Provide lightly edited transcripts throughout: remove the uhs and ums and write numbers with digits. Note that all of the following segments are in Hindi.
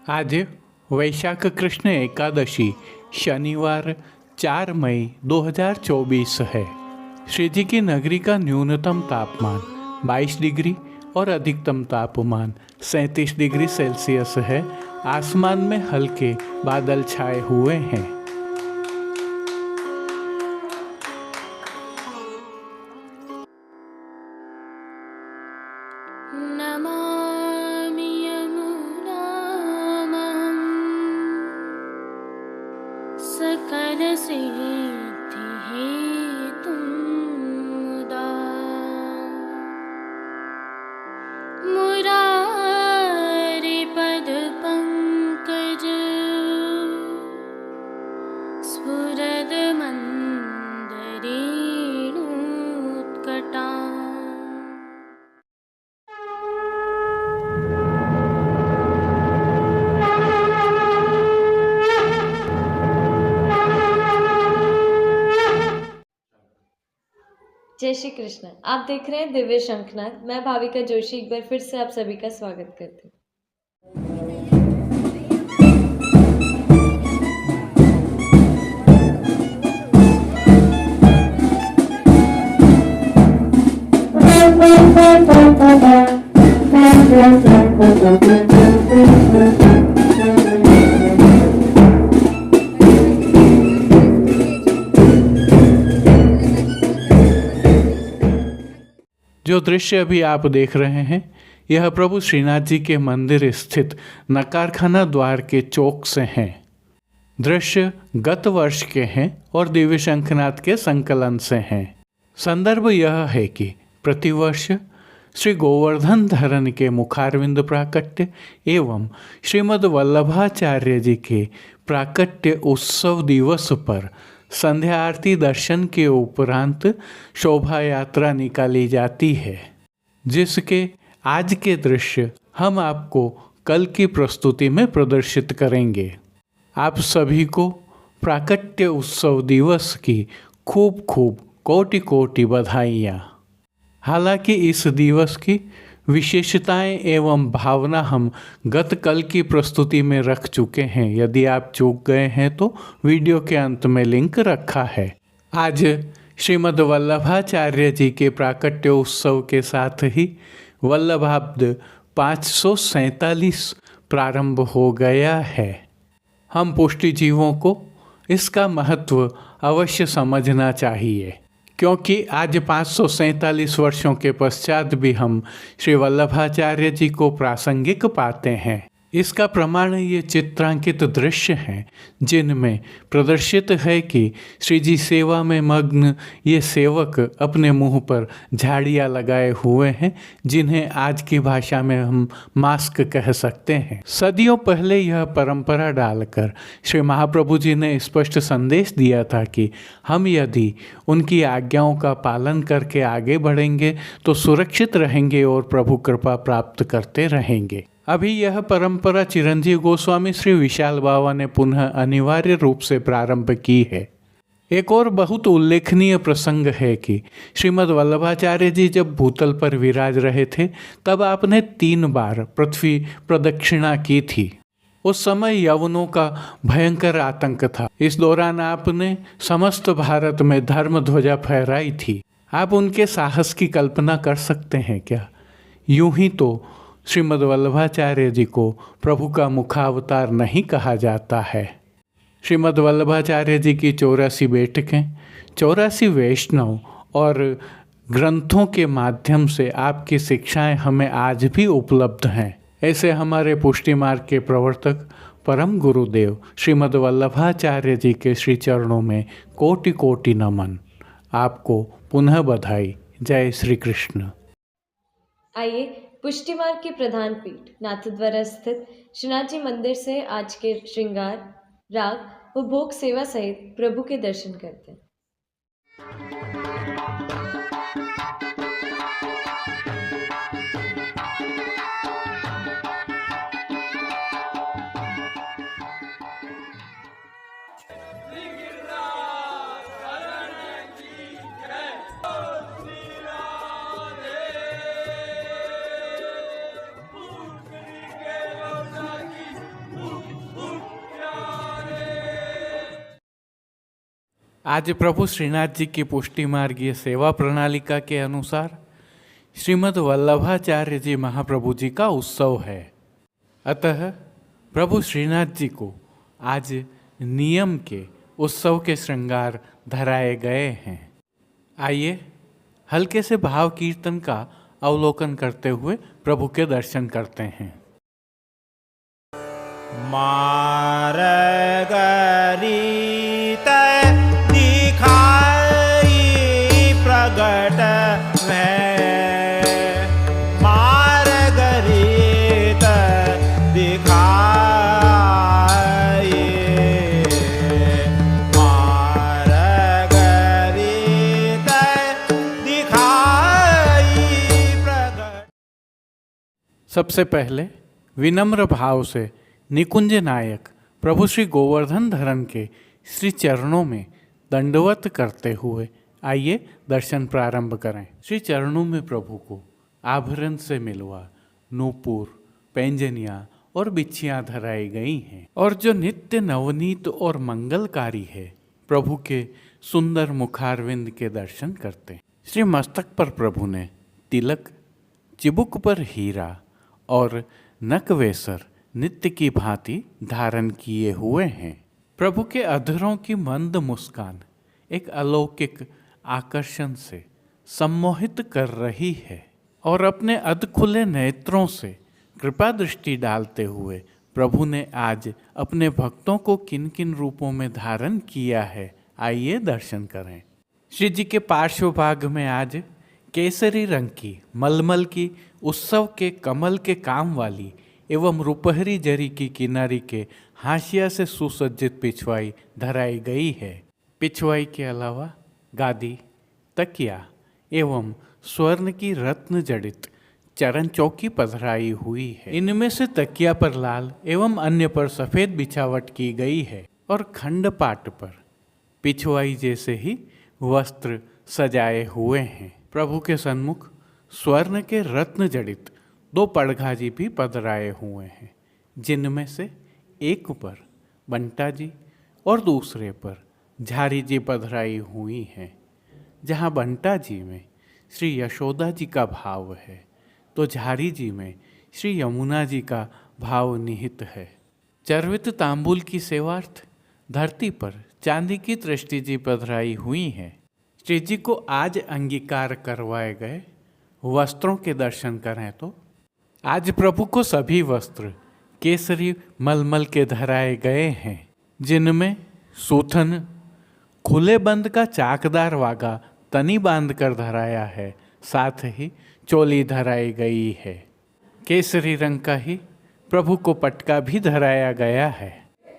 आज वैशाख कृष्ण एकादशी शनिवार 4 मई 2024 है। श्री जी की नगरी का न्यूनतम तापमान 22 डिग्री और अधिकतम तापमान 37 डिग्री सेल्सियस है। आसमान में हल्के बादल छाए हुए हैं। नमामि यमुनामहं सकलसिद्धिहेतुं मुदा मुरारिपदपङ्कज स्फुरदमन्दरेणुत्कटा। जय श्री कृष्ण। आप देख रहे हैं दिव्य शंखनाद। मैं भाविका जोशी एक बार फिर से आप सभी का स्वागत करती हूँ। जो दृश्य अभी आप देख रहे हैं यह प्रभु श्रीनाथ जी के मंदिर स्थित नकारखाना द्वार के चौक से हैं। दृश्य गत वर्ष के हैं और दिव्य शंखनाद के संकलन से हैं। संदर्भ यह है कि प्रतिवर्ष श्री गोवर्धन धरन के मुखारविंद प्राकट्य एवं श्रीमद् वल्लभाचार्य जी के प्राकट्य उत्सव दिवस पर संध्या आरती दर्शन के उपरांत शोभा यात्रा निकाली जाती है, जिसके आज के दृश्य हम आपको कल की प्रस्तुति में प्रदर्शित करेंगे। आप सभी को प्राकट्य उत्सव दिवस की खूब खूब कोटि कोटि बधाइयाँ। हालांकि इस दिवस की विशेषताएं एवं भावना हम गत कल की प्रस्तुति में रख चुके हैं। यदि आप चूक गए हैं तो वीडियो के अंत में लिंक रखा है। आज श्रीमद् वल्लभाचार्य जी के प्राकट्य उत्सव के साथ ही वल्लभाब्द 547 प्रारंभ हो गया है। हम पुष्टि जीवों को इसका महत्व अवश्य समझना चाहिए, क्योंकि आज 547 वर्षों के पश्चात भी हम श्री वल्लभाचार्य जी को प्रासंगिक पाते हैं। इसका प्रमाण ये चित्रांकित दृश्य हैं, जिनमें प्रदर्शित है कि श्री जी सेवा में मग्न ये सेवक अपने मुंह पर झाड़ियाँ लगाए हुए हैं, जिन्हें आज की भाषा में हम मास्क कह सकते हैं। सदियों पहले यह परंपरा डालकर श्री महाप्रभु जी ने स्पष्ट संदेश दिया था कि हम यदि उनकी आज्ञाओं का पालन करके आगे बढ़ेंगे तो सुरक्षित रहेंगे और प्रभु कृपा प्राप्त करते रहेंगे। अभी यह परंपरा चिरंजीव गोस्वामी श्री विशाल बाबा ने पुनः अनिवार्य रूप से प्रारंभ की है। एक और बहुत उल्लेखनीय प्रसंग है कि श्रीमद् वल्लभाचार्य जी जब भूतल पर विराज रहे थे तब आपने 3 बार पृथ्वी प्रदक्षिणा की थी। उस समय यवनों का भयंकर आतंक था। इस दौरान आपने समस्त भारत में धर्म ध्वजा फहराई थी। आप उनके साहस की कल्पना कर सकते हैं क्या? यूं ही तो श्रीमद् वल्लभाचार्य जी को प्रभु का मुखावतार नहीं कहा जाता है। श्रीमद् वल्लभाचार्य जी की 84 बैठकें, 84 वैष्णव और ग्रंथों के माध्यम से आपकी शिक्षाएं हमें आज भी उपलब्ध हैं। ऐसे हमारे पुष्टि मार्ग के प्रवर्तक परम गुरुदेव श्रीमद् वल्लभाचार्य जी के श्री चरणों में कोटि कोटि नमन। आपको पुनः बधाई। जय श्री कृष्ण। आइए पुष्टि मार्ग के प्रधान पीठ नाथद्वारा स्थित श्रीनाथ जी मंदिर से आज के श्रृंगार, राग व भोग सेवा सहित प्रभु के दर्शन करते हैं। आज प्रभु श्रीनाथ जी की पुष्टि मार्गीय सेवा प्रणालिका के अनुसार श्रीमद् वल्लभाचार्य जी महाप्रभु जी का उत्सव है। अतः प्रभु श्रीनाथ जी को आज नियम के उत्सव के श्रृंगार धराए गए हैं। आइए हल्के से भाव कीर्तन का अवलोकन करते हुए प्रभु के दर्शन करते हैं। मार्गरीत दिखाई प्रगट में, मार्गरीत दिखाई, मार्गरीत दिखाई प्रगट। सबसे पहले विनम्र भाव से निकुंज नायक प्रभु श्री गोवर्धन धरन के श्री चरणों में दंडवत करते हुए आइए दर्शन प्रारंभ करें। श्री चरणों में प्रभु को आभरण से मिलवा नूपुर, पैंजनियाँ और बिच्छियाँ धराई गई हैं और जो नित्य नवनीत और मंगलकारी है प्रभु के सुंदर मुखारविंद के दर्शन करते। श्री मस्तक पर प्रभु ने तिलक, चिबुक पर हीरा और नकवेसर नित्य की भांति धारण किए हुए हैं। प्रभु के अधरों की मंद मुस्कान एक अलौकिक आकर्षण से सम्मोहित कर रही है और अपने अध खुले नेत्रों से कृपा दृष्टि डालते हुए प्रभु ने आज अपने भक्तों को किन किन रूपों में धारण किया है, आइए दर्शन करें। श्री जी के पार्श्व भाग में आज केसरी रंग की मलमल की उत्सव के कमल के काम वाली एवं रुपहरी जरी की किनारी के हाशिया से सुसज्जित पिछवाई धराई गई है। पिछवाई के अलावा गादी, तकिया एवं स्वर्ण की रत्न जड़ित चरण चौकी पधराई हुई है। इनमें से तकिया पर लाल एवं अन्य पर सफेद बिछावट की गई है और खंड पाट पर पिछवाई जैसे ही वस्त्र सजाए हुए हैं। प्रभु के सन्मुख स्वर्ण के रत्न जड़ित 2 पड़घाजी भी पधराए हुए हैं, जिनमें से एक पर बंटा जी और दूसरे पर झारी जी पधराई हुई हैं। जहाँ बंटा जी में श्री यशोदा जी का भाव है तो झारी जी में श्री यमुना जी का भाव निहित है। चर्वित तांबूल की सेवार्थ धरती पर चांदी की दृष्टि जी पधराई हुई है। श्री जी को आज अंगीकार करवाए गए वस्त्रों के दर्शन करें तो आज प्रभु को सभी वस्त्र केसरी मलमल के धराए गए हैं, जिनमें सूथन, खुले बंद का चाकदार वागा तनी बांध कर धराया है, साथ ही चोली धराई गई है। केसरी रंग का ही प्रभु को पटका भी धराया गया है।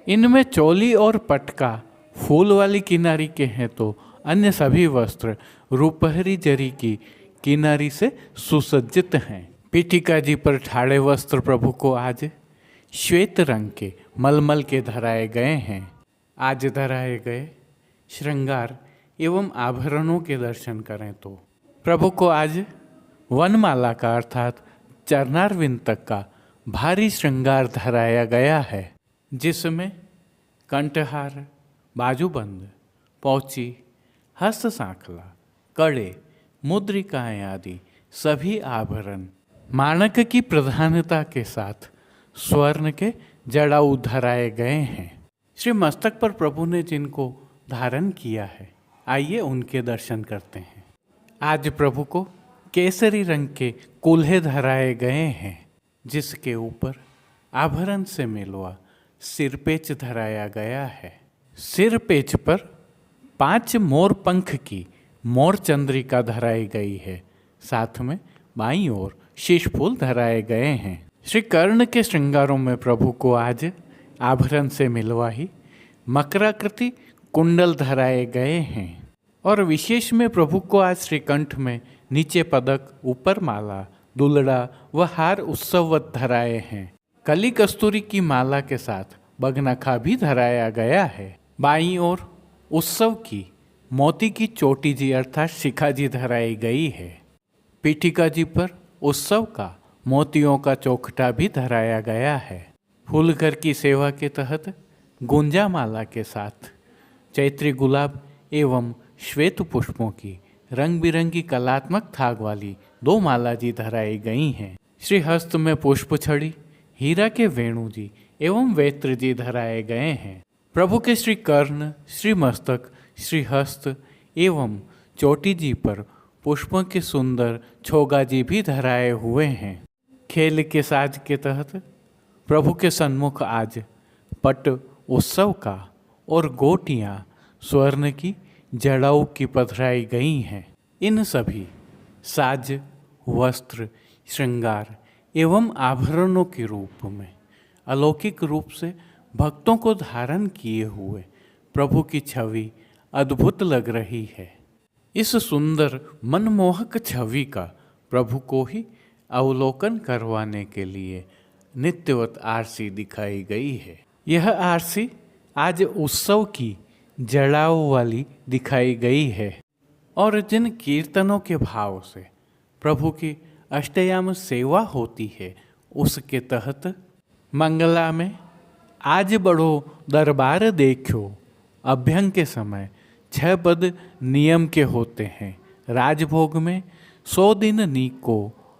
इनमें चोली और पटका फूल वाली किनारी के हैं तो अन्य सभी वस्त्र रुपहरी जरी की किनारी से सुसज्जित हैं। पीठिका जी पर ठाड़े वस्त्र प्रभु को आज श्वेत रंग के मलमल के धराए गए हैं। आज धराए गए श्रृंगार एवं आभरणों के दर्शन करें तो प्रभु को आज वनमाला का अर्थात चरणारविंद तक का भारी श्रृंगार धराया गया है, जिसमें कंठहार, बाजूबंद, पौची, हस्त सांखला, कड़े, मुद्रिकाएं आदि सभी आभरण माणक की प्रधानता के साथ स्वर्ण के जड़ाऊ धराए गए हैं। श्री मस्तक पर प्रभु ने जिनको धारण किया है, आइए उनके दर्शन करते हैं। आज प्रभु को केसरी रंग के कूल्हे धराए गए हैं, जिसके ऊपर आभरण से मिलवा सिरपेच धराया गया है। सिरपेच पर 5 मोर पंख की मोर चंद्रिका धराई गई है, साथ में बाईं ओर शीश फूल धराए गए हैं। श्री कर्ण के श्रृंगारों में प्रभु को आज आभरण से मिलवा ही मकराकृति कुंडल धराए गए हैं और विशेष में प्रभु को आज श्रीकंठ में नीचे पदक, ऊपर माला, दुलड़ा व हार उत्सववत धराए हैं। कली कस्तूरी की माला के साथ बगनखा भी धराया गया है। बाईं ओर उत्सव की मोती की चोटी जी अर्थात शिखा जी धराई गई है। पीठिका जी पर उत्सव का मोतियों का चौखटा भी धराया गया है। फूलघर की सेवा के तहत गुंजा माला के साथ चैत्री गुलाब एवं श्वेत पुष्पों की रंग बिरंगी कलात्मक थाग वाली 2 माला जी धराई गई हैं। श्री हस्त में पुष्प छड़ी, हीरा के वेणु जी एवं वेत्र जी धराए गए हैं। प्रभु के श्री कर्ण, श्री मस्तक, श्री हस्त एवं चोटी जी पर पुष्पों के सुंदर छोगा जी भी धराए हुए हैं। खेल के साज के तहत प्रभु के सन्मुख आज पट उत्सव का और गोटियां स्वर्ण की जड़ाऊ की पधराई गई हैं। इन सभी साज, वस्त्र, श्रृंगार एवं आभरणों के रूप में अलौकिक रूप से भक्तों को धारण किए हुए प्रभु की छवि अद्भुत लग रही है। इस सुंदर मनमोहक छवि का प्रभु को ही अवलोकन करवाने के लिए नित्यवत आरसी दिखाई गई है। यह आरसी आज उत्सव की जड़ाऊ वाली दिखाई गई है और जिन कीर्तनों के भाव से प्रभु की अष्टयाम सेवा होती है उसके तहत मंगला में आज बड़ो दरबार देखो अभ्यंग के समय 6 पद नियम के होते हैं। राजभोग में 100 दिन नीको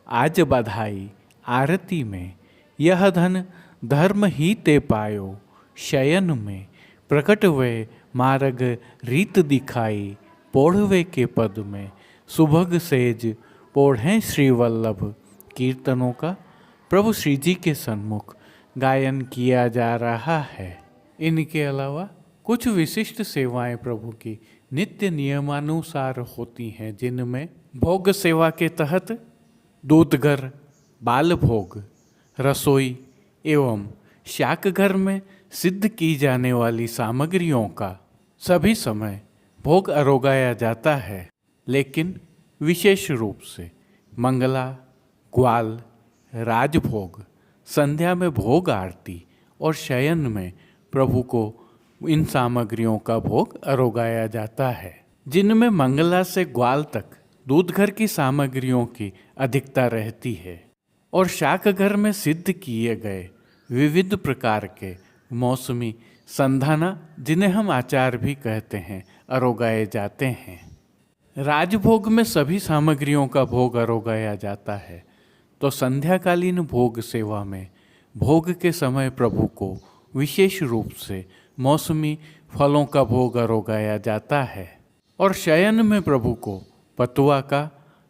आज बधाई, आरती में यह धन धर्म ही ते पायो, शयन में प्रकट वे मार्ग रीत दिखाई, पोढ़वे के पद में सुभग सेज पोढ़ें श्री वल्लभ। कीर्तनों का प्रभु श्री जी के सन्मुख गायन किया जा रहा है। इनके अलावा कुछ विशिष्ट सेवाएं प्रभु की नित्य नियमानुसार होती हैं, जिनमें भोग सेवा के तहत दूधघर, बाल भोग, रसोई एवं शाक घर में सिद्ध की जाने वाली सामग्रियों का सभी समय भोग अरोगाया जाता है। लेकिन विशेष रूप से मंगला, ग्वाल, राजभोग, संध्या में भोग आरती और शयन में प्रभु को इन सामग्रियों का भोग अरोगाया जाता है। जिनमें मंगला से ग्वाल तक दूधघर की सामग्रियों की अधिकता रहती है और शाक घर में सिद्ध किए गए विविध प्रकार के मौसमी संधाना, जिन्हें हम आचार भी कहते हैं, अरोगाए जाते हैं। राजभोग में सभी सामग्रियों का भोग अरोगाया जाता है, तो संध्याकालीन भोग सेवा में भोग के समय प्रभु को विशेष रूप से मौसमी फलों का भोग अरोगाया जाता है और शयन में प्रभु को पतुआ का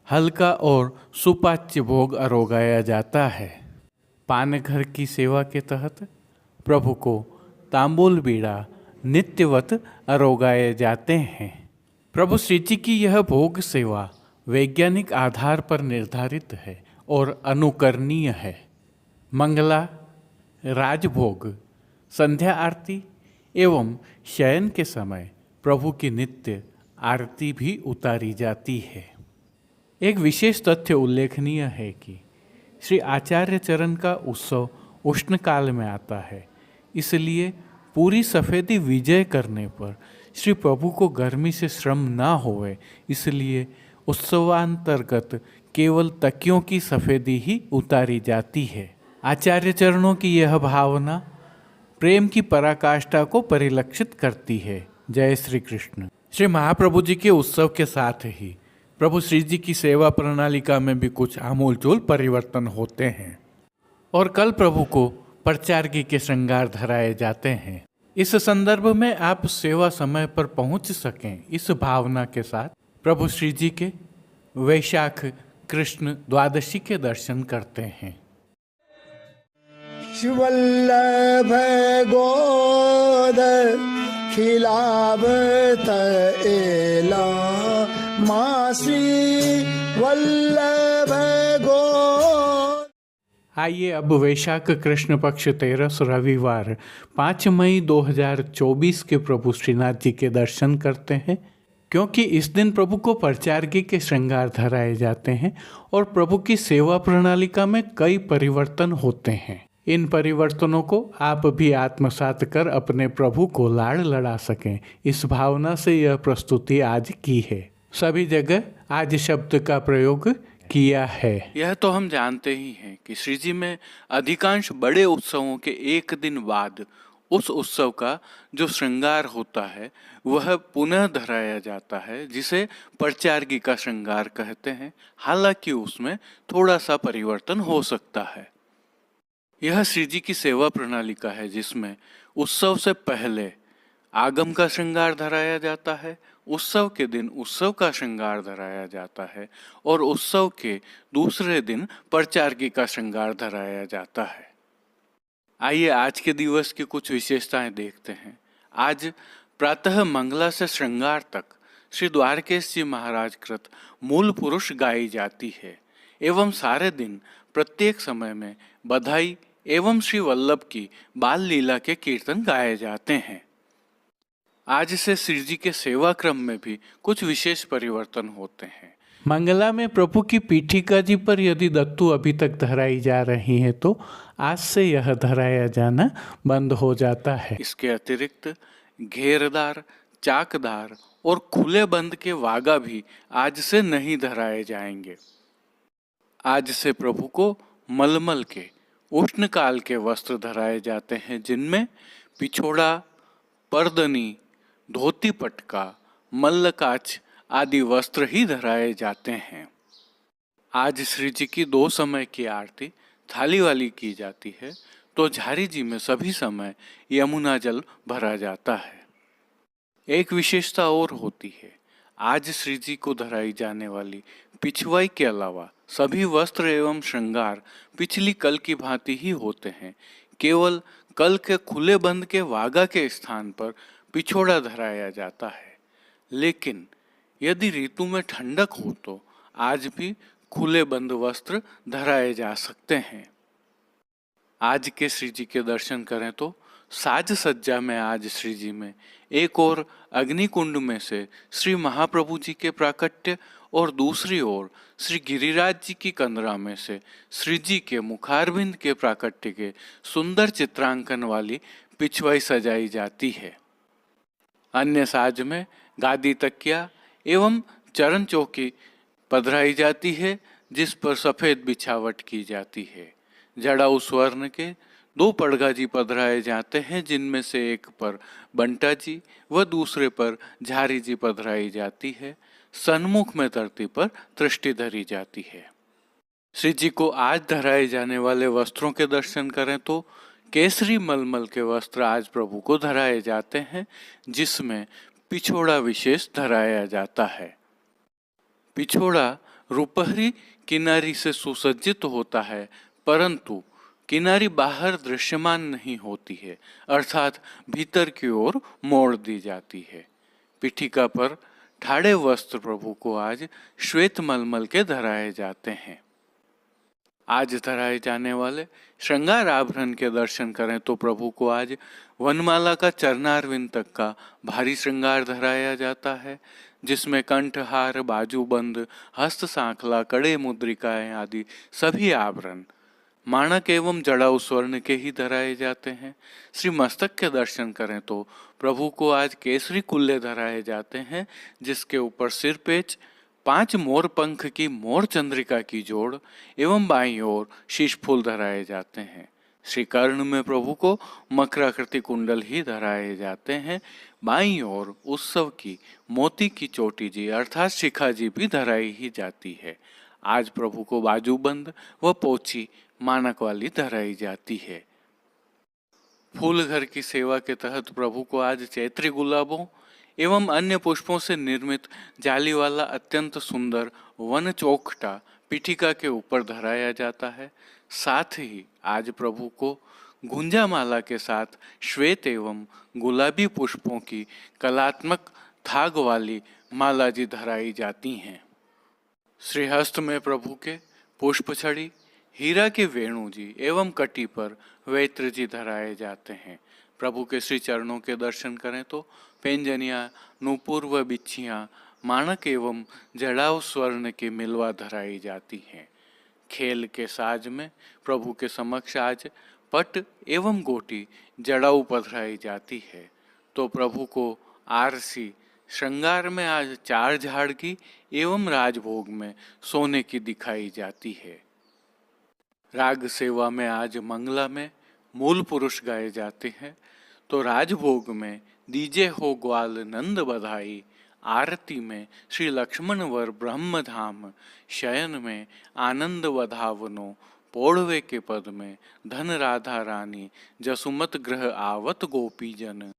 हल्का और सुपाच्य भोग अरोगाया जाता है। पानघर की सेवा के तहत प्रभु को तांबूल बीड़ा नित्यवत अरोगाए जाते हैं। प्रभु श्री जी की यह भोग सेवा वैज्ञानिक आधार पर निर्धारित है और अनुकरणीय है। मंगला, राजभोग, संध्या आरती एवं शयन के समय प्रभु की नित्य आरती भी उतारी जाती है। एक विशेष तथ्य उल्लेखनीय है कि श्री आचार्य चरण का उत्सव उष्ण काल में आता है, इसलिए पूरी सफ़ेदी विजय करने पर श्री प्रभु को गर्मी से श्रम ना होवे, इसलिए उत्सवांतर्गत केवल तकियों की सफ़ेदी ही उतारी जाती है। आचार्य चरणों की यह भावना प्रेम की पराकाष्ठा को परिलक्षित करती है। जय श्री कृष्ण। श्री महाप्रभु जी के उत्सव के साथ ही प्रभु श्री जी की सेवा प्रणालिका में भी कुछ आमूलचूल परिवर्तन होते हैं और कल प्रभु को परचार्गी के श्रृंगार धराए जाते हैं। इस संदर्भ में आप सेवा समय पर पहुंच सकें, इस भावना के साथ प्रभु श्री जी के वैशाख कृष्ण द्वादशी के दर्शन करते हैं। शिवल्लभ गोद खिलावत एला मासी वल्लभ गोद। आइए अब वैशाख कृष्ण पक्ष 13 रविवार 5 मई 2024 के प्रभु श्रीनाथ जी के दर्शन करते हैं, क्योंकि इस दिन प्रभु को परचार्गी के श्रृंगार धराए जाते हैं और प्रभु की सेवा प्रणालिका में कई परिवर्तन होते हैं। इन परिवर्तनों को आप भी आत्मसात कर अपने प्रभु को लाड़ लड़ा सकें, इस भावना से यह प्रस्तुति आज की है। सभी जगह आज शब्द का प्रयोग किया है। यह तो हम जानते ही हैं कि श्री जी में अधिकांश बड़े उत्सवों के एक दिन बाद उस उत्सव का जो श्रृंगार होता है वह पुनः धराया जाता है, जिसे परचार्गी का श्रृंगार कहते हैं। हालांकि उसमें थोड़ा सा परिवर्तन हो सकता है। यह श्री जी की सेवा प्रणाली का है, जिसमें उत्सव से पहले आगम का श्रृंगार धराया जाता है, उत्सव के दिन उत्सव का श्रृंगार धराया जाता है और उत्सव के दूसरे दिन परचार्गी का श्रृंगार धराया जाता है। आइए आज के दिवस की कुछ विशेषताएं देखते हैं। आज प्रातः मंगला से श्रृंगार तक श्री द्वारकेश जी महाराज कृत मूल पुरुष गाई जाती है एवं सारे दिन प्रत्येक समय में बधाई एवं श्री वल्लभ की बाल लीला के कीर्तन गाए जाते हैं। आज से श्री जी के सेवा क्रम में भी कुछ विशेष परिवर्तन होते हैं। मंगला में प्रभु की पीठिका जी पर यदि दत्तू अभी तक धराई जा रही है तो आज से यह धराया जाना बंद हो जाता है। इसके अतिरिक्त घेरदार, चाकदार और खुले बंद के वागा भी आज से नहीं धराए जाएंगे। आज से प्रभु को मलमल के उष्ण काल के वस्त्र धराए जाते हैं, जिनमें पिछोड़ा, परदनी, धोती पटका, मल्लकाच आदि वस्त्र ही धराए जाते हैं। आज श्री जी की 2 समय की आरती थाली वाली की जाती है, तो झारी जी में सभी समय यमुना जल भरा जाता है। एक विशेषता और होती है, आज श्री जी को धराई जाने वाली पिछवाई के अलावा सभी वस्त्र एवं श्रृंगार पिछली कल की भांति ही होते हैं। केवल कल के खुले बंद के वागा के स्थान पर पिछोड़ा धराया जाता है। लेकिन यदि ऋतु में ठंडक हो तो आज भी खुले बंद वस्त्र धराए जा सकते हैं। आज के श्री जी के दर्शन करें तो साज सज्जा में आज श्री जी में एक और अग्निकुंड में से श्री महाप्रभु जी के प्राकट्य और दूसरी ओर श्री गिरिराज जी की कंदरा में से श्री जी के मुखारबिंद के प्राकट्य के सुंदर चित्रांकन वाली पिछवाई सजाई जाती है। अन्य साज में गादी तकिया एवं चरण चौकी पधराई जाती है, जिस पर सफेद बिछावट की जाती है। जड़ाऊ स्वर्ण के 2 पड़गा जी पधराए जाते हैं, जिनमें से एक पर बंटा जी व दूसरे पर झारी जी पधराई जाती है। सन्मुख में धरती पर दृष्टि धरी जाती है। श्री जी को आज धराए जाने वाले वस्त्रों के दर्शन करें तो केसरी मलमल के वस्त्र आज प्रभु को धराए जाते हैं, जिसमें पिछोड़ा विशेष धराया जाता है। पिछोड़ा रुपहरी किनारी से सुसज्जित होता है, परंतु किनारी बाहर दृश्यमान नहीं होती है, अर्थात भीतर की ओर मोड़ दी जाती है। पीठिका पर ठाड़े वस्त्र प्रभु को आज श्वेत मलमल के धराए जाते हैं। आज धराए जाने वाले श्रृंगार आभरण के दर्शन करें तो प्रभु को आज वनमाला का चरणारविंद तक का भारी श्रृंगार धराया जाता है, जिसमें कंठहार, बाजूबंद, हस्त सांखला, कड़े मुद्रिकाएं आदि सभी आभरण माणक एवं जड़ाऊ स्वर्ण के ही धराए जाते हैं। श्री मस्तक के दर्शन करें तो प्रभु को आज केसरी कुल्ले धराए जाते हैं, जिसके ऊपर सिरपेच, 5 मोर पंख की मोर चंद्रिका की जोड़ एवं बाईं ओर शीश फूल धराए जाते हैं। श्री कर्ण में प्रभु को मकराकृति कुंडल ही धराए जाते हैं। बाईं ओर उत्सव की मोती की चोटी जी अर्थात शिखा जी भी धराई ही जाती है। आज प्रभु को बाजूबंद व पोची मानक वाली धराई जाती है। फूल घर की सेवा के तहत प्रभु को आज चैत्री गुलाबों एवं अन्य पुष्पों से निर्मित जाली वाला अत्यंत सुंदर वन चौखटा पीठिका के ऊपर धराया जाता है। साथ ही आज प्रभु को गुंजा माला के साथ श्वेत एवं गुलाबी पुष्पों की कलात्मक थाग वाली माला जी धराई जाती हैं। श्रीहस्त में प्रभु के पुष्प छड़ी, हीरा के वेणु जी एवं कटी पर वैत्र जी धराए जाते हैं। प्रभु के श्री चरणों के दर्शन करें तो पेंजनिया, नूपुर व बिच्छियाँ, माणक एवं जड़ाऊ स्वर्ण की मिलवा धराई जाती हैं। खेल के साज में प्रभु के समक्ष आज पट एवं गोटी जड़ाऊ पधराई जाती है, तो प्रभु को आरसी श्रृंगार में आज 4 झाड़की एवं राजभोग में सोने की दिखाई जाती है। राग सेवा में आज मंगला में मूल पुरुष गाए जाते हैं, तो राजभोग में दीजे हो ग्वाल नंद बधाई, आरती में श्री लक्ष्मण वर ब्रह्मधाम, शयन में आनंद वधावनो, पोढ़वे के पद में धन राधा रानी, जसुमत ग्रह आवत गोपी जन।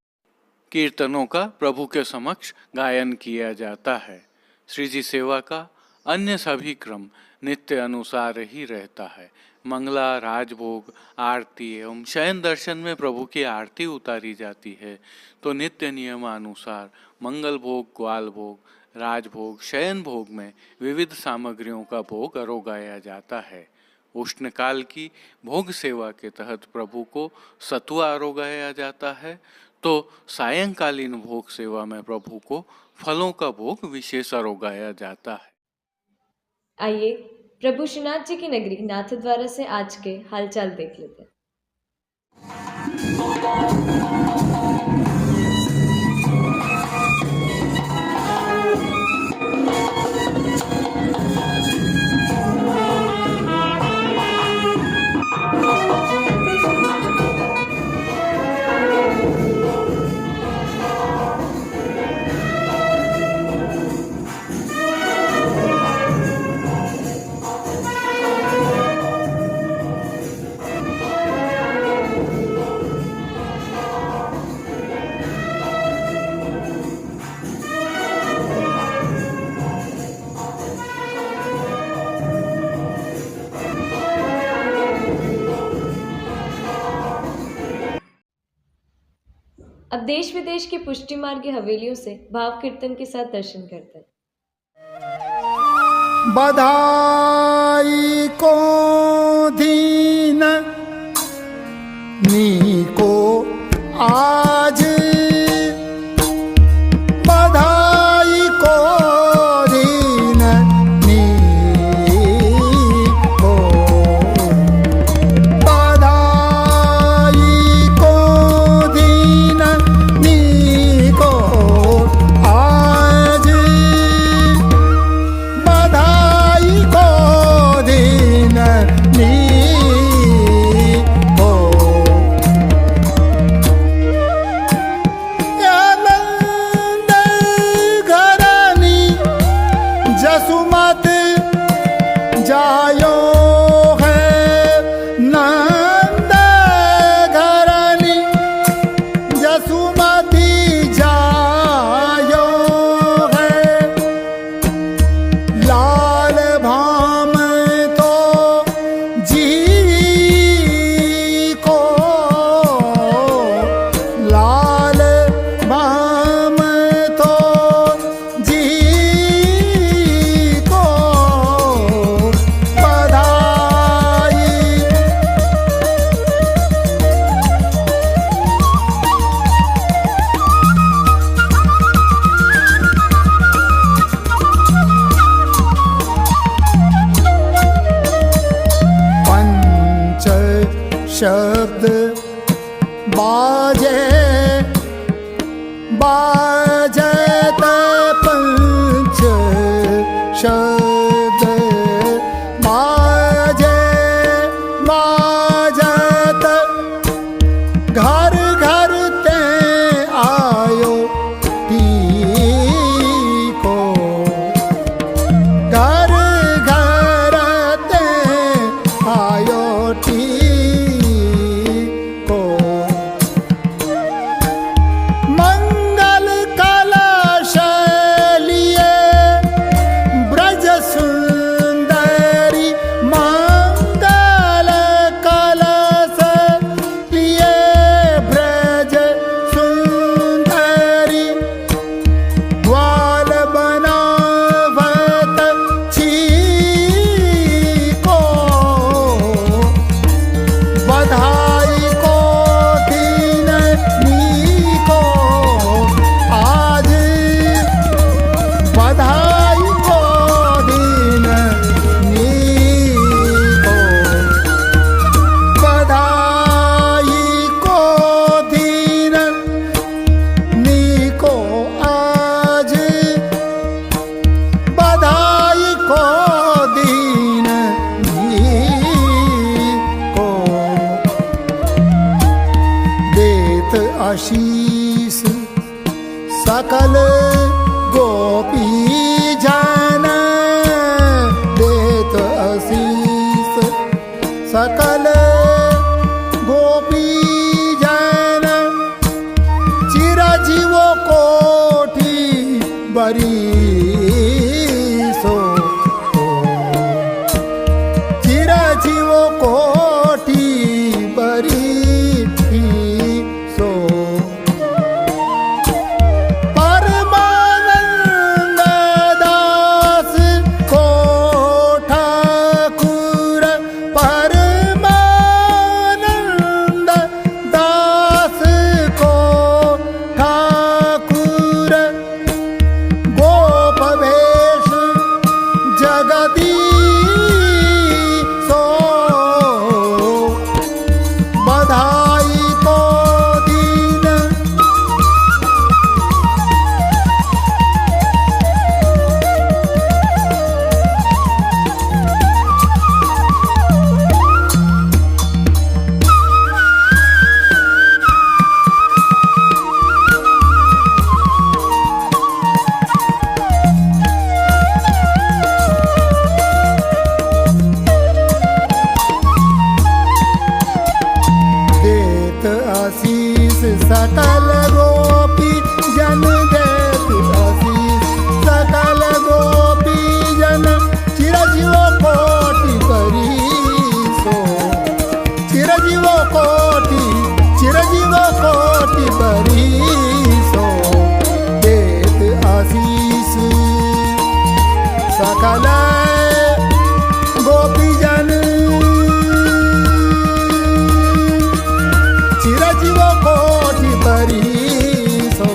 कीर्तनों का प्रभु के समक्ष गायन किया जाता है। श्री जी सेवा का अन्य सभी क्रम नित्य अनुसार ही रहता है। मंगला, राजभोग, आरती एवं शयन दर्शन में प्रभु की आरती उतारी जाती है, तो नित्य नियमानुसार मंगल भोग, ग्वाल भोग, राजभोग, शयन भोग में विविध सामग्रियों का भोग अरोगाया जाता है। उष्ण काल की भोग सेवा के तहत प्रभु को सतुआ अरोगाया जाता है, तो सायंकालीन भोग सेवा में प्रभु को फलों का भोग विशेष अरोगाया जाता है। आइए प्रभु श्रीनाथ जी की नगरी नाथद्वारा से आज के हालचाल देख लेते हैं। अब देश विदेश की पुष्टि मार्ग हवेलियों से भाव कीर्तन के साथ दर्शन करते हैं। बधाई को दीन नीको आज, बधाई को दीन नीको, बधाई को दीन नीको आज, बधाई को दीन नीको। आनंद घरानी जसुमत जायो है, नंद घरानी जसुमती जायो है, लाल भाम तो जी को, लाल भाम तो जी को बधाई। पंच शब्द बाजे, बाजत पंच शब्द बाजे, बाजत घर घर ते आयो टीको, घर घर ते आयो टीको। मंगल कलश लिए ब्रज आशीष सकल गोपी जन देत आशीष सकल गोपी जन चिरजीव कोटि बरीसो चिरजीव कोटि बरीसो परमानंद दास को ठाकुर परमानंद दास को ठाकुर गोप वेश जगदीशो बधाई को दीन देत आशीष सकल गोपी जन देत आशीष सकल गोपी जन चिरजीव कोटि बरीसो चिरजीव कोटि बरीसो देत आशीष सकल गोपी जन चिरजीव कोटि बरीसो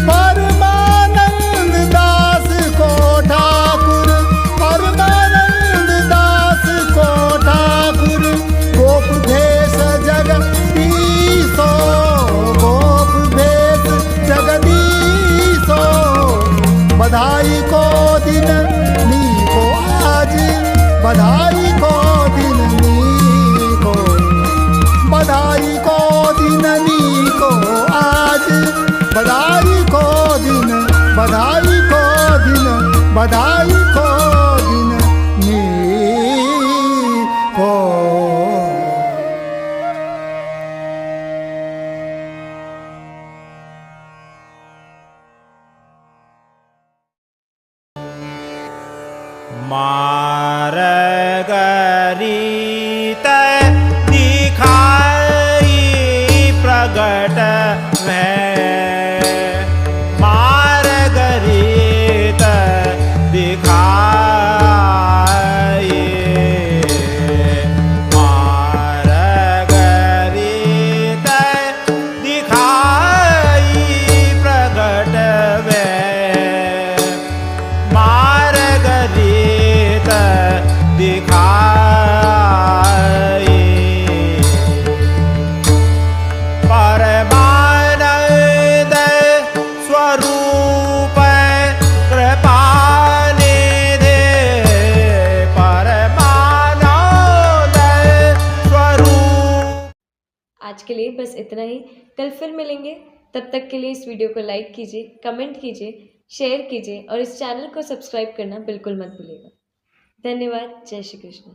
परमानंद दास को ठाकुर परमानंद दास को ठाकुर गोप भेष जगदीशो गोप भेष जगदीशो बधाई को दिन नी को आज बधाई को दिन नी को बधाई को दिन नी को आज बधाई को दिन बधाई को दिन बधाई को दिन नी को मार्गरीत दिखाई प्रगट में मार्गरीत दिखाई मार्गरीत दिखाई प्रगट में मार्गरीत दिखाई परमानंद स्वरूप कृपानिधि परमानंद स्वरूप। आज के लिए बस इतना ही। कल फिर मिलेंगे। तब तक के लिए इस वीडियो को लाइक कीजिए, कमेंट कीजिए, शेयर कीजिए और इस चैनल को सब्सक्राइब करना बिल्कुल मत भूलिएगा। धन्यवाद। जय श्री कृष्ण।